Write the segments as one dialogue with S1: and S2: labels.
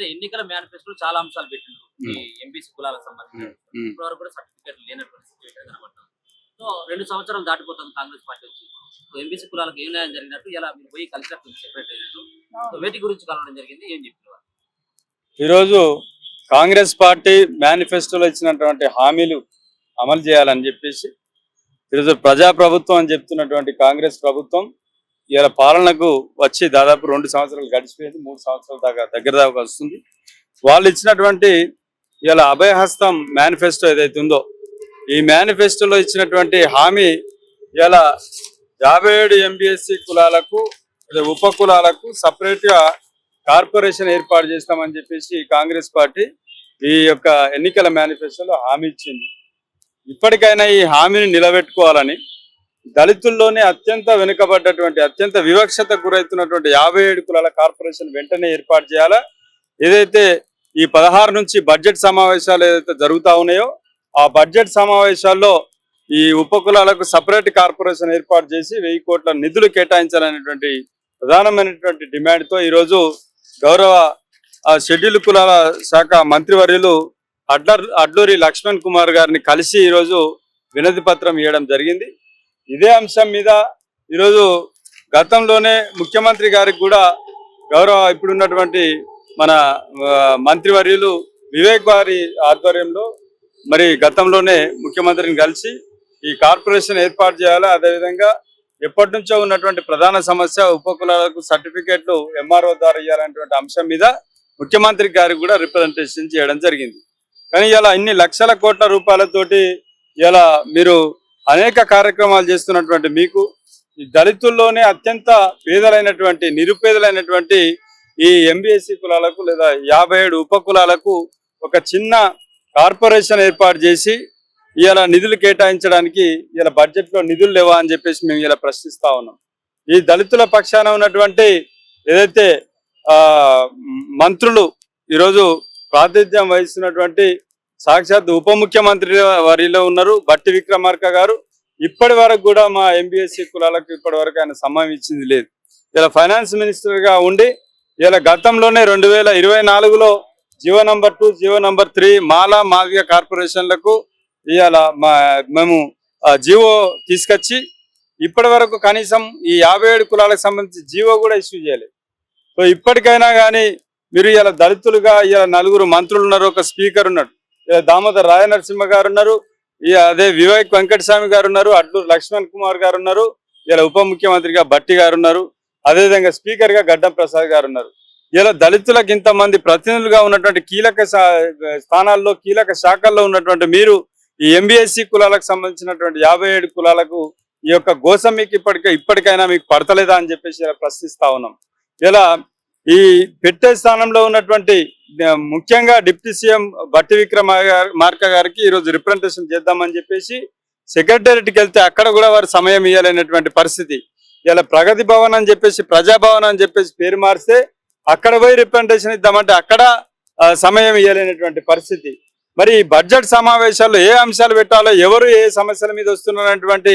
S1: అంటే ఎన్నికల మేనిఫెస్టోలో చాలా అంశాలు పెట్టిండ్రు. ఈ
S2: హ్మ్.
S1: ఎంపీసీ కులాలకు సంబంధించి.
S2: హ్మ్. హ్మ్.
S1: ఇప్పటివరకు కూడా సర్టిఫికేట్ లేనటువంటి సిట్యుయేషన్ కనబడుతుంది. సో 2 సంవత్సరాలు దాటిపోతుంది కాంగ్రెస్ పార్టీ వచ్చి. సో ఎంపీసీ కులాలకు ఏం న్యాయం జరిగినట్టు ఇలా మీరు పోయి కలిసినట్టు సెక్రటరీ. సో వేటి గురించి కలవడం జరిగింది. ఏం చెప్పినారు?
S2: ఈరోజు కాంగ్రెస్ పార్టీ మేనిఫెస్టోలో ఇచ్చినటువంటి హామీలు అమలు చేయాలని చెప్పేసి ఈరోజు ప్రజాప్రభుత్వం అని చెప్తున్నటువంటి కాంగ్రెస్ ప్రభుత్వం ఇలా పాలనకు వచ్చి దాదాపు 2 సంవత్సరాలు గడిచిపోయింది. 3 సంవత్సరాల దాకా దగ్గర వస్తుంది. వాళ్ళు ఇచ్చినటువంటి ఇలా అభయహస్తం మేనిఫెస్టో ఏదైతే ఉందో ఈ మేనిఫెస్టోలో ఇచ్చినటువంటి హామీ ఇలా 57 ఎంబీఎస్సీ కులాలకు ఉప కులాలకు సపరేట్ గా కార్పొరేషన్ ఏర్పాటు చేస్తామని చెప్పేసి కాంగ్రెస్ పార్టీ ఈ యొక్క ఎన్నికల మేనిఫెస్టోలో హామీ ఇచ్చింది. ఇప్పటికైనా ఈ హామీని నిలబెట్టుకోవాలని దళితుల్లోనే అత్యంత వెనుకబడ్డటువంటి అత్యంత వివక్షతకు గురవుతున్నటువంటి 57 కులాల కార్పొరేషన్ వెంటనే ఏర్పాటు చేయాలా. ఏదైతే ఈ 16 నుంచి బడ్జెట్ సమావేశాలు ఏదైతే జరుగుతూ ఉన్నాయో ఆ బడ్జెట్ సమావేశాల్లో ఈ ఉప కులాలకు సపరేట్ కార్పొరేషన్ ఏర్పాటు చేసి 1000 కోట్ల నిధులు కేటాయించాలనేటువంటి ప్రధానమైనటువంటి డిమాండ్తో ఈరోజు గౌరవ షెడ్యూల్ కులాల శాఖ మంత్రివర్యులు అడ్లూరి లక్ష్మణ్ కుమార్ గారిని కలిసి ఈరోజు వినతి పత్రం ఇవ్వడం జరిగింది. ఇదే అంశం మీద ఈరోజు గతంలోనే ముఖ్యమంత్రి గారికి కూడా గౌరవ ఇప్పుడున్నటువంటి మన మంత్రివర్యులు వివేక్ వారి ఆధ్వర్యంలో మరి గతంలోనే ముఖ్యమంత్రిని కలిసి ఈ కార్పొరేషన్ ఏర్పాటు చేయాలి. అదేవిధంగా ఎప్పటి నుంచో ఉన్నటువంటి ప్రధాన సమస్య ఉపకులాలకు సర్టిఫికేట్లు ఎంఆర్ఓ ద్వారా ఇవ్వాలనేటువంటి అంశం మీద ముఖ్యమంత్రి గారికి కూడా రిప్రజెంటేషన్ చేయడం జరిగింది. కానీ ఇలా ఇన్ని లక్షల కోట్ల రూపాయలతోటి ఇలా మీరు అనేక కార్యక్రమాలు చేస్తున్నటువంటి మీకు ఈ దళితుల్లోనే అత్యంత పేదలైనటువంటి నిరుపేదలైనటువంటి ఈ ఎంబీఎస్సీ కులాలకు లేదా 57 ఉప కులాలకు ఒక చిన్న కార్పొరేషన్ ఏర్పాటు చేసి ఇలా నిధులు కేటాయించడానికి ఇలా బడ్జెట్లో నిధులు లేవా అని చెప్పేసి మేము ఇలా ప్రశ్నిస్తా ఉన్నాం. ఈ దళితుల పక్షాన ఉన్నటువంటి ఏదైతే మంత్రులు ఈరోజు ప్రాతినిధ్యం వహిస్తున్నటువంటి సాక్షాత్ ఉప ముఖ్యమంత్రి వారిలో ఉన్నారు బట్టి విక్రమార్క గారు. ఇప్పటి వరకు కూడా మా ఎంబీఎస్సీ కులాలకు ఇప్పటి వరకు ఆయన సమయం ఇచ్చింది లేదు. ఇలా ఫైనాన్స్ మినిస్టర్ గా ఉండి ఇలా గతంలోనే 2024లో జీవో నంబర్ 2 జీవో నంబర్ 3 మాలా మాదిగ కార్పొరేషన్లకు ఇవాళ మేము జీవో తీసుకొచ్చి ఇప్పటి వరకు కనీసం ఈ 57 కులాలకు సంబంధించి జీవో కూడా ఇష్యూ చేయలేదు. సో ఇప్పటికైనా కానీ మీరు ఇలా దళితులుగా ఇలా 4 మంత్రులు ఉన్నారు, ఒక స్పీకర్ ఉన్నాడు, దామోదర్ రాయ నరసింహ గారు ఉన్నారు, అదే వివేక్ వెంకటస్వామి గారు ఉన్నారు, అడ్లూరు లక్ష్మణ్ కుమార్ గారు ఉన్నారు, ఇలా ఉప ముఖ్యమంత్రిగా బట్టి గారు ఉన్నారు, అదేవిధంగా స్పీకర్ గా గడ్డం ప్రసాద్ గారు ఉన్నారు. ఇలా దళితులకు ఇంతమంది ప్రతినిధులుగా ఉన్నటువంటి కీలక స్థానాల్లో కీలక శాఖల్లో ఉన్నటువంటి మీరు ఈ ఎంబీఎస్సీ కులాలకు సంబంధించినటువంటి 57 కులాలకు ఈ యొక్క గోస మీకు ఇప్పటికైనా మీకు పడతలేదా అని చెప్పేసి ఇలా ప్రశ్నిస్తా ఉన్నాం. ఇలా ఈ పెట్టే స్థానంలో ఉన్నటువంటి ముఖ్యంగా డిప్యూటీ సీఎం బట్టి విక్రమార్క గారికి ఈరోజు రిప్రజెంటేషన్ చేద్దామని చెప్పేసి సెక్రటేరియట్కి వెళ్తే అక్కడ కూడా వారు సమయం ఇవ్వాలనేటువంటి పరిస్థితి. ఇలా ప్రగతి భవన్ అని చెప్పేసి ప్రజాభవన్ అని చెప్పేసి పేరు మారిస్తే అక్కడ పోయి రిప్రజెంటేషన్ ఇద్దామంటే అక్కడ సమయం ఇవ్వలేనటువంటి పరిస్థితి. మరి బడ్జెట్ సమావేశాల్లో ఏ అంశాలు పెట్టాలో ఎవరు ఏ సమస్యల మీద వస్తున్నటువంటి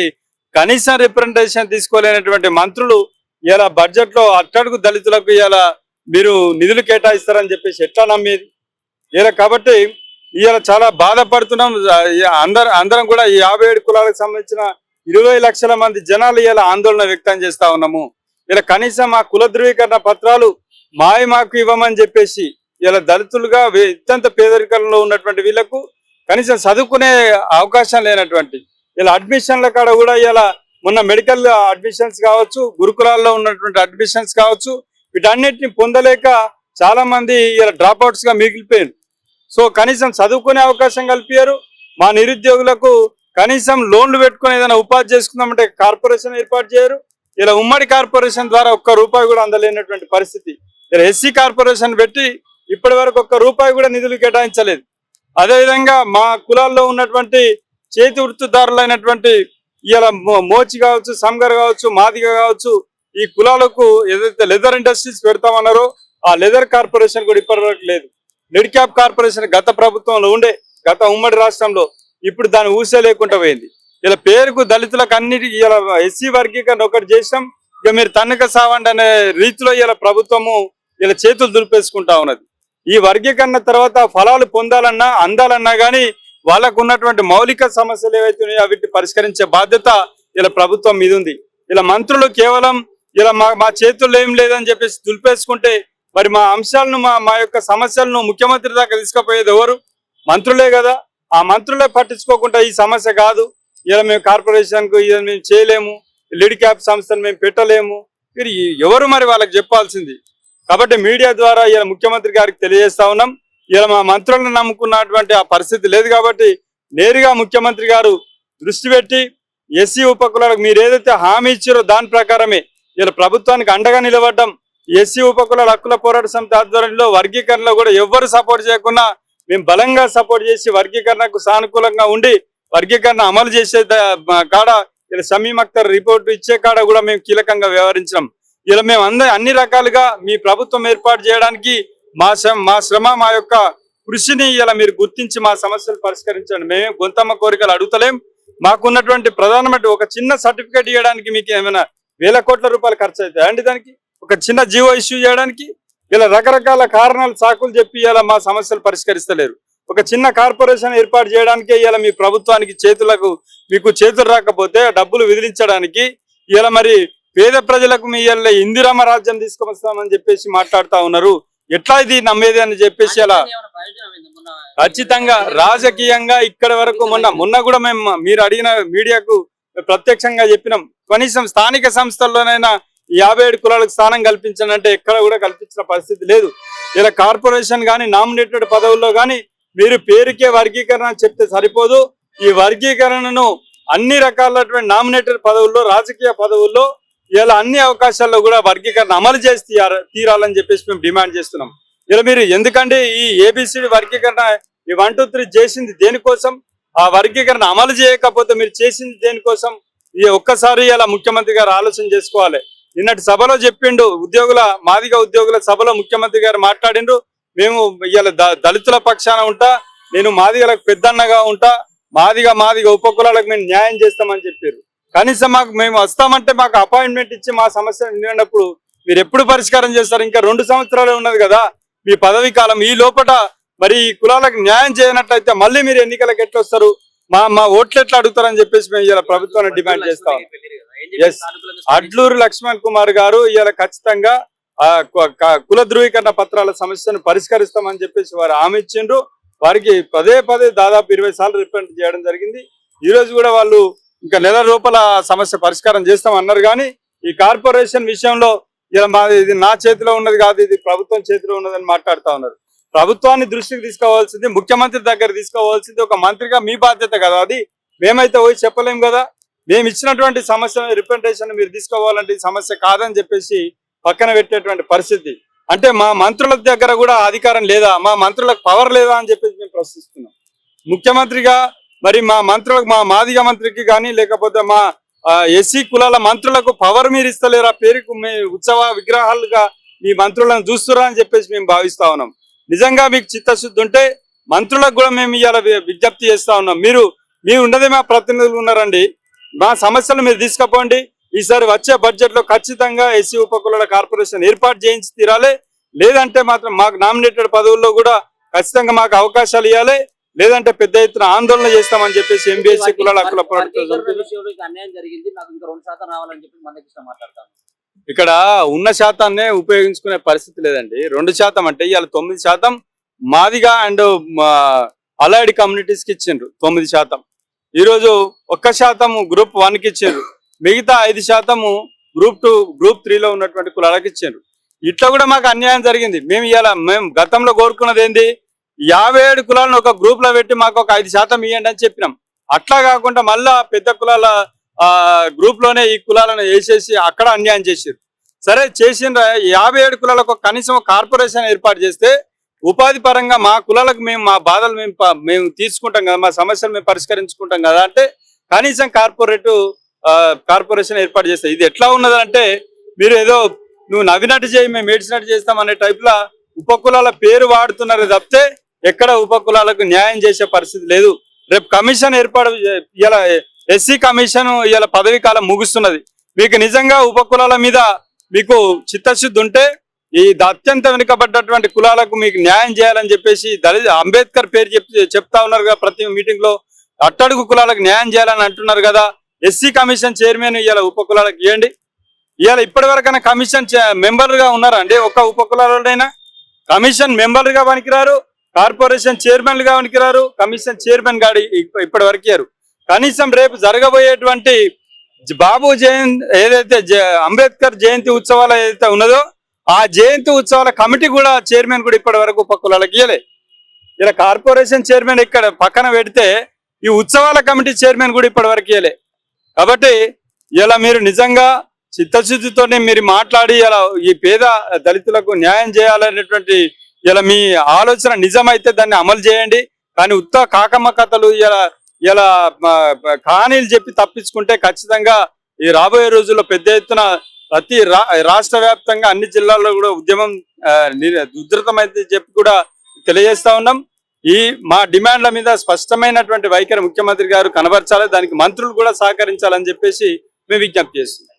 S2: కనీస రిప్రజెంటేషన్ తీసుకోలేనటువంటి మంత్రులు ఇలా బడ్జెట్ లో అట్టడుగు దళితులకు ఇలా మీరు నిధులు కేటాయిస్తారని చెప్పేసి ఎట్లా నమ్మేది ఇలా. కాబట్టి ఇలా చాలా బాధపడుతున్నాం. అందరం కూడా ఈ 57 కులాలకు సంబంధించిన 20 లక్షల మంది జనాలు ఇలా ఆందోళన వ్యక్తం చేస్తా ఉన్నాము. ఇలా కనీసం ఆ కుల ధృవీకరణ పత్రాలు మాకు ఇవ్వమని చెప్పేసి ఇలా దళితులుగా అత్యంత పేదరికంలో ఉన్నటువంటి వీళ్ళకు కనీసం చదువుకునే అవకాశం లేనటువంటి ఇలా అడ్మిషన్ల కాడ కూడా ఇలా మొన్న మెడికల్ అడ్మిషన్స్ కావచ్చు, గురుకులాల్లో ఉన్నటువంటి అడ్మిషన్స్ కావచ్చు, వీటన్నిటిని పొందలేక చాలా మంది ఇలా డ్రాప్ అవుట్స్ గా మిగిలిపోయారు. సో కనీసం చదువుకునే అవకాశం కల్పించారు. మా నిరుద్యోగులకు కనీసం లోన్లు పెట్టుకుని ఏదైనా ఉపాధి చేసుకుందామంటే కార్పొరేషన్ ఏర్పాటు చేయరు. ఇలా ఉమ్మడి కార్పొరేషన్ ద్వారా ₹1 కూడా అందలేనటువంటి పరిస్థితి. ఇలా ఎస్సీ కార్పొరేషన్ పెట్టి ఇప్పటి వరకు ₹1 కూడా నిధులు కేటాయించలేదు. అదేవిధంగా మా కులాల్లో ఉన్నటువంటి చేతి వృత్తిదారులైనటువంటి ఇలా మోచి కావచ్చు, సంగర్ కావచ్చు, మాదిగ కావచ్చు, ఈ కులాలకు ఏదైతే లెదర్ ఇండస్ట్రీస్ పెడతామన్నారో ఆ లెదర్ కార్పొరేషన్ కూడా ఇప్పటి వరకు లేదు. నెడ్ క్యాప్ కార్పొరేషన్ గత ప్రభుత్వంలో ఉండే గత ఉమ్మడి రాష్ట్రంలో, ఇప్పుడు దాని ఊసే లేకుండా పోయింది. ఇలా పేరుకు దళితులకు అన్నిటి ఇలా ఎస్సీ వర్గీకరణ ఒకటి చేసాం, ఇక మీరు తన్నుక సావండి అనే రీతిలో ఇలా ప్రభుత్వము ఇలా చేతులు దులిపేసుకుంటా ఉన్నది. ఈ వర్గీకరణ తర్వాత ఫలాలు పొందాలన్నా అందాలన్నా గానీ వాళ్ళకు ఉన్నటువంటి మౌలిక సమస్యలు ఏవైతే ఉన్నాయో వీటిని పరిష్కరించే బాధ్యత ఇలా ప్రభుత్వం మీద ఉంది. ఇలా మంత్రులు కేవలం ఇలా మా చేతుల్లో ఏం లేదని చెప్పేసి దులిపేసుకుంటే మరి మా అంశాలను మా యొక్క సమస్యలను ముఖ్యమంత్రి దాకా తీసుకుపోయేది ఎవరు? మంత్రులే కదా. ఆ మంత్రులే పట్టించుకోకుండా ఈ సమస్య కాదు, ఇలా మేము కార్పొరేషన్కు ఇలా మేము చేయలేము, లీడ్ క్యాప్ సంస్థను మేము పెట్టలేము, మీరు ఎవరు మరి వాళ్ళకి చెప్పాల్సింది. కాబట్టి మీడియా ద్వారా ఇలా ముఖ్యమంత్రి గారికి తెలియజేస్తా ఉన్నాం, ఇలా మా మంత్రులను నమ్ముకున్నటువంటి ఆ పరిస్థితి లేదు. కాబట్టి నేరుగా ముఖ్యమంత్రి గారు దృష్టి పెట్టి ఎస్సీ ఉపకులాలకు మీరు ఏదైతే హామీ ఇచ్చారో దాని ప్రకారమే ఇలా ప్రభుత్వానికి అండగా నిలబడ్డం. ఎస్సీ ఉపకులాల హక్కుల పోరాట సమితి ఆధ్వర్యంలో వర్గీకరణలో కూడా ఎవ్వరు సపోర్ట్ చేయకుండా మేము బలంగా సపోర్ట్ చేసి వర్గీకరణకు సానుకూలంగా ఉండి వర్గీకరణ అమలు చేసే కాడ ఇలా షమీమ్ అఖ్తర్ రిపోర్టు ఇచ్చే కాడ కూడా మేము కీలకంగా వ్యవహరించాం. ఇలా మేము అన్ని రకాలుగా మీ ప్రభుత్వం ఏర్పాటు చేయడానికి మా శ్రమ మా యొక్క కృషిని ఇలా మీరు గుర్తించి మా సమస్యలు పరిష్కరించండి. మేము గొంతమ్మ కోరికలు అడుగుతలేం. మాకున్నటువంటి ప్రధానమంత్రి ఒక చిన్న సర్టిఫికేట్ ఇవ్వడానికి మీకు ఏమైనా వేల కోట్ల రూపాయలు ఖర్చు అవుతాయి అండి. దానికి ఒక చిన్న జీవో ఇష్యూ చేయడానికి ఇలా రకరకాల కారణాలు సాకులు చెప్పి ఇలా మా సమస్యలు పరిష్కరిస్తలేరు. ఒక చిన్న కార్పొరేషన్ ఏర్పాటు చేయడానికే ఇలా మీ ప్రభుత్వానికి మీకు చేతులు రాకపోతే డబ్బులు విదిలించడానికి ఇలా మరి పేద ప్రజలకు మీ ఇలా ఇందిరమ్మ రాజ్యం తీసుకొస్తామని చెప్పేసి మాట్లాడుతా ఉన్నారు. ఎట్లా ఇది నమ్మేది అని చెప్పేసి అలా ఖచ్చితంగా రాజకీయంగా ఇక్కడ వరకు మొన్న కూడా మేము మీరు అడిగిన మీడియాకు ప్రత్యక్షంగా చెప్పినాం. కనీసం స్థానిక సంస్థల్లోనైనా 57 కులాలకు స్థానం కల్పించాలంటే ఎక్కడ కూడా కల్పించిన పరిస్థితి లేదు. ఇలా కార్పొరేషన్ కానీ నామినేటెడ్ పదవుల్లో కానీ మీరు పేరుకే వర్గీకరణ చెప్తే సరిపోదు. ఈ వర్గీకరణను అన్ని రకాలైనటువంటి నామినేటెడ్ పదవుల్లో రాజకీయ పదవుల్లో ఇలా అన్ని అవకాశాల్లో కూడా వర్గీకరణ అమలు చేసి తీరాలని చెప్పేసి మేము డిమాండ్ చేస్తున్నాం. ఇలా మీరు ఎందుకంటే ఈ ఏబిసిడి వర్గీకరణ ఈ 1, 2, 3 చేసింది దేనికోసం? ఆ వర్గీకరణ అమలు చేయకపోతే మీరు చేసింది దేనికోసం? ఈ ఒక్కసారి ఇలా ముఖ్యమంత్రి గారు ఆలోచన చేసుకోవాలి. నిన్నటి సభలో చెప్పిండు, మాదిగ ఉద్యోగుల సభలో ముఖ్యమంత్రి గారు మాట్లాడిండ్రు, మేము ఇలా దళితుల పక్షాన ఉంటా, నేను మాదిగలకు పెద్దన్నగా ఉంటా, మాదిగ ఉపకులాలకు మేము న్యాయం చేస్తామని చెప్పారు. కనీసం మేము వస్తామంటే మాకు అపాయింట్మెంట్ ఇచ్చి మా సమస్య నిన్నప్పుడు మీరు ఎప్పుడు పరిష్కారం చేస్తారు? ఇంకా 2 సంవత్సరాలే ఉన్నది కదా మీ పదవీ కాలం. ఈ లోపల మరి ఈ కులాలకు న్యాయం చేయనట్లయితే మళ్ళీ మీరు ఎన్నికలకు ఎట్లా వస్తారు? మా ఓట్లు ఎట్లా అడుగుతారని చెప్పేసి మేము ఇలా ప్రభుత్వాన్ని డిమాండ్ చేస్తాం. అడ్లూరు లక్ష్మణ్ కుమార్ గారు ఇలా ఖచ్చితంగా కుల ధృవీకరణ పత్రాల సమస్యను పరిష్కరిస్తామని చెప్పేసి వారు హామీ ఇచ్చిండ్రు. వారికి పదే దాదాపు 20 సార్లు రిప్రజెంట్ చేయడం జరిగింది. ఈ రోజు కూడా వాళ్ళు ఇంకా నెల లోపల సమస్య పరిష్కారం చేస్తామన్నారు. కానీ ఈ కార్పొరేషన్ విషయంలో ఇలా ఇది నా చేతిలో ఉన్నది కాదు, ఇది ప్రభుత్వం చేతిలో ఉన్నదని మాట్లాడుతూ ఉన్నారు. ప్రభుత్వాన్ని దృష్టికి తీసుకోవాల్సింది, ముఖ్యమంత్రి దగ్గర తీసుకోవాల్సింది ఒక మంత్రిగా మీ బాధ్యత కదా. అది మేమైతే పోయి చెప్పలేం కదా. మేము ఇచ్చినటువంటి సమస్యను రిప్రజెంటేషన్ మీరు తీసుకోవాలంటే సమస్య కాదని చెప్పేసి పక్కన పెట్టేటువంటి పరిస్థితి. అంటే మా మంత్రుల దగ్గర కూడా అధికారం లేదా, మా మంత్రులకు పవర్ లేదా అని చెప్పేసి మేము ప్రశ్నిస్తున్నాం. ముఖ్యమంత్రిగా మరి మా మంత్రులకు, మా మాదిగ మంత్రికి కానీ లేకపోతే మా ఎస్సీ కులాల మంత్రులకు పవర్ మీరు ఇస్తలేరా? పేరుకు మీ ఉత్సవ విగ్రహాలుగా మీ మంత్రులను చూస్తురా అని చెప్పేసి మేము భావిస్తా ఉన్నాం. నిజంగా మీకు చిత్తశుద్ధి ఉంటే మంత్రులకు కూడా మేము ఇవాళ విజ్ఞప్తి చేస్తా ఉన్నాం. మీరు ఉండదే మా ప్రతినిధులు ఉన్నారండి, మా సమస్యలు మీరు తీసుకుపోండి. ఈసారి వచ్చే బడ్జెట్ లో ఖచ్చితంగా ఎస్సీ ఉపకులాల కార్పొరేషన్ ఏర్పాటు చేయించి తీరాలి. లేదంటే మాత్రం మాకు నామినేటెడ్ పదవుల్లో కూడా ఖచ్చితంగా మాకు అవకాశాలు ఇవ్వాలి. లేదంటే పెద్ద ఎత్తున ఆందోళన చేస్తామని చెప్పేసి ఎంబీఎస్సీ కులాల హక్కుల పోరాట ఇక్కడ ఉన్న శాతాన్నే ఉపయోగించుకునే పరిస్థితి లేదండి. 2% అంటే ఇవాళ 9% మాదిగా అండ్ అలైడ్ కమ్యూనిటీస్ కి ఇచ్చిండ్రు 9%. ఈరోజు 1% గ్రూప్ 1కి ఇచ్చారు, మిగతా 5% గ్రూప్ 2, గ్రూప్ 3లో ఉన్నటువంటి కులాలకు ఇచ్చారు. ఇట్లా కూడా మాకు అన్యాయం జరిగింది. మేము గతంలో కోరుకున్నది ఏంది, 57 కులాలను ఒక గ్రూప్ లో పెట్టి మాకు ఒక 5% ఇవ్వండి అని చెప్పినాం. అట్లా కాకుండా మళ్ళా పెద్ద కులాల గ్రూప్ లోనే ఈ కులాలను వేసేసి అక్కడ అన్యాయం చేసారు. సరే చేసిన 57 కులాలకు కనీసం కార్పొరేషన్ ఏర్పాటు చేస్తే ఉపాధి పరంగా మా కులాలకు మా బాధలు మేము తీసుకుంటాం కదా, మా సమస్యలు మేము పరిష్కరించుకుంటాం కదా అంటే కనీసం కార్పొరేషన్ ఏర్పాటు చేస్తే ఇది ఎట్లా ఉన్నదంటే మీరు ఏదో నువ్వు నవ్వినట్టు చేయి మేము ఏడ్చినట్టు చేస్తాం అనే టైప్లో ఉపకులాల పేరు వాడుతున్నారు తప్పితే ఎక్కడ ఉపకులాలకు న్యాయం చేసే పరిస్థితి లేదు. రేపు కమిషన్ ఏర్పాటు ఇలా ఎస్సీ కమిషన్ ఇలా పదవీ కాలం ముగుస్తున్నది. మీకు నిజంగా ఉపకులాల మీద మీకు చిత్తశుద్ధి ఉంటే అత్యంత వెనుకబడ్డటువంటి కులాలకు మీకు న్యాయం చేయాలని చెప్పేసి అంబేద్కర్ పేరు చెప్తా ఉన్నారు కదా ప్రతి మీటింగ్ లో. అట్టడుగు కులాలకు న్యాయం చేయాలని అంటున్నారు కదా. ఎస్సీ కమిషన్ చైర్మన్ ఇవాళ ఉప కులాలకు ఇవ్వండి. ఇవాళ ఇప్పటి వరకైనా కమిషన్ మెంబర్ గా ఉన్నారా అండి? ఒక్క ఉప కులాలైనా కమిషన్ మెంబర్ గా పనికిరారు, కార్పొరేషన్ చైర్మన్ గా పనికిరారు, కమిషన్ చైర్మన్ గాడి ఇప్పటి వరకు ఇయ్యారు. కనీసం రేపు జరగబోయేటువంటి బాబు జయంతి ఏదైతే అంబేద్కర్ జయంతి ఉత్సవాలు ఏదైతే ఉన్నదో ఆ జయంతి ఉత్సవాల కమిటీ కూడా చైర్మన్ కూడా ఇప్పటి వరకు ఉప కులాలకు ఇవ్వలే. ఇలా కార్పొరేషన్ చైర్మన్ ఇక్కడ పక్కన పెడితే ఈ ఉత్సవాల కమిటీ చైర్మన్ కూడా ఇప్పటి వరకు ఇవ్వలే. కాబట్టి ఇలా మీరు నిజంగా చిత్తశుద్ధితోనే మీరు మాట్లాడి ఇలా ఈ పేద దళితులకు న్యాయం చేయాలనేటువంటి ఇలా మీ ఆలోచన నిజమైతే దాన్ని అమలు చేయండి. కానీ ఉత్త కాకమ్మ కథలు ఇలా కహానీలు చెప్పి తప్పించుకుంటే ఖచ్చితంగా ఈ రాబోయే రోజుల్లో పెద్ద ఎత్తున ప్రతి రాష్ట్ర వ్యాప్తంగా అన్ని జిల్లాల్లో కూడా ఉద్యమం ఉధృతమైతే చెప్పి కూడా తెలియజేస్తా ఉన్నాం. మా డిమాండ్ల మీద స్పష్టమైనటువంటి వైఖరి ముఖ్యమంత్రి గారు కనబరచాలి, దానికి మంత్రులు కూడా సహకరించాలని చెప్పేసి మేము విజ్ఞప్తి చేస్తున్నాం.